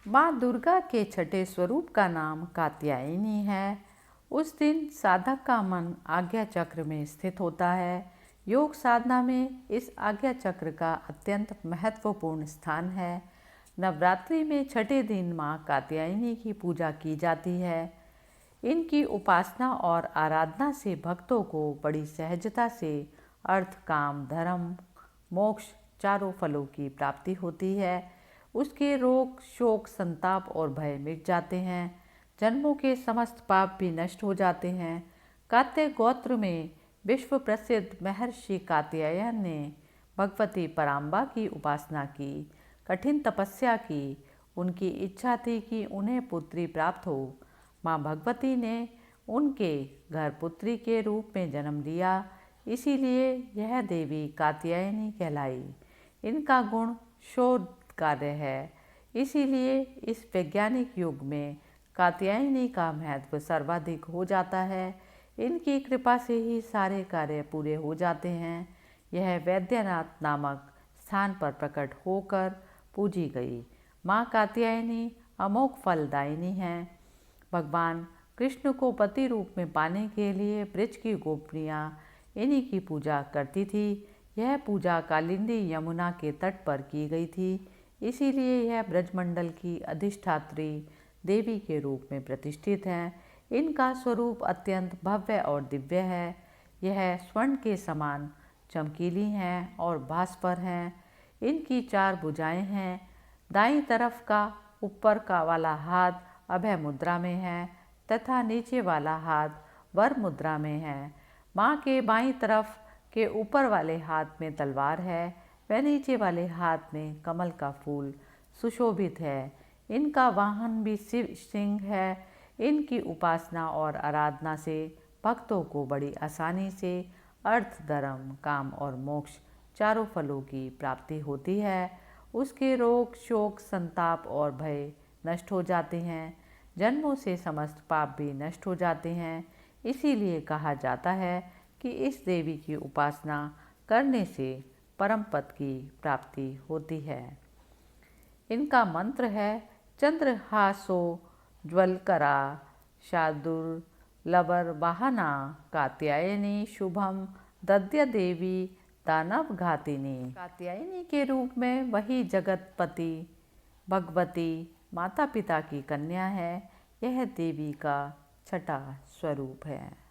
माँ दुर्गा के छठे स्वरूप का नाम कात्यायनी है। उस दिन साधक का मन आज्ञा चक्र में स्थित होता है। योग साधना में इस आज्ञा चक्र का अत्यंत महत्वपूर्ण स्थान है। नवरात्रि में छठे दिन माँ कात्यायनी की पूजा की जाती है। इनकी उपासना और आराधना से भक्तों को बड़ी सहजता से अर्थ, काम, धर्म, मोक्ष चारों फलों की प्राप्ति होती है। उसके रोग, शोक, संताप और भय मिट जाते हैं। जन्मों के समस्त पाप भी नष्ट हो जाते हैं। कात्य गोत्र में विश्व प्रसिद्ध महर्षि कात्यायन ने भगवती पराम्बा की उपासना की, कठिन तपस्या की। उनकी इच्छा थी कि उन्हें पुत्री प्राप्त हो। माँ भगवती ने उनके घर पुत्री के रूप में जन्म लिया, इसीलिए यह देवी कात्यायनी कहलाई। इनका गुण शोध कार्य है, इसीलिए इस वैज्ञानिक युग में कात्यायनी का महत्व सर्वाधिक हो जाता है। इनकी कृपा से ही सारे कार्य पूरे हो जाते हैं। यह वैद्यनाथ नामक स्थान पर प्रकट होकर पूजी गई माँ कात्यायनी अमोघ फलदायिनी है। भगवान कृष्ण को पति रूप में पाने के लिए ब्रज की गोपियाँ इन्हीं की पूजा करती थी। यह पूजा कालिंदी यमुना के तट पर की गई थी, इसीलिए यह ब्रजमंडल की अधिष्ठात्री देवी के रूप में प्रतिष्ठित हैं। इनका स्वरूप अत्यंत भव्य और दिव्य है। यह स्वर्ण के समान चमकीली हैं और भास्कर हैं। इनकी 4 भुजाएं हैं। दाईं तरफ का ऊपर का वाला हाथ अभय मुद्रा में है तथा नीचे वाला हाथ वर मुद्रा में है। माँ के बाईं तरफ के ऊपर वाले हाथ में तलवार है व नीचे वाले हाथ में कमल का फूल सुशोभित है। इनका वाहन भी शिव सिंह है। इनकी उपासना और आराधना से भक्तों को बड़ी आसानी से अर्थ, धर्म, काम और मोक्ष चारों फलों की प्राप्ति होती है। उसके रोग, शोक, संताप और भय नष्ट हो जाते हैं। जन्मों से समस्त पाप भी नष्ट हो जाते हैं। इसीलिए कहा जाता है कि इस देवी की उपासना करने से परम पद की प्राप्ति होती है। इनका मंत्र है चंद्रहासो ज्वलकरा शार्दूलबर वाहना कात्यायनी शुभम दद्य देवी दानव घातिनी। कात्यायनी के रूप में वही जगतपति भगवती माता पिता की कन्या है। यह देवी का छठा स्वरूप है।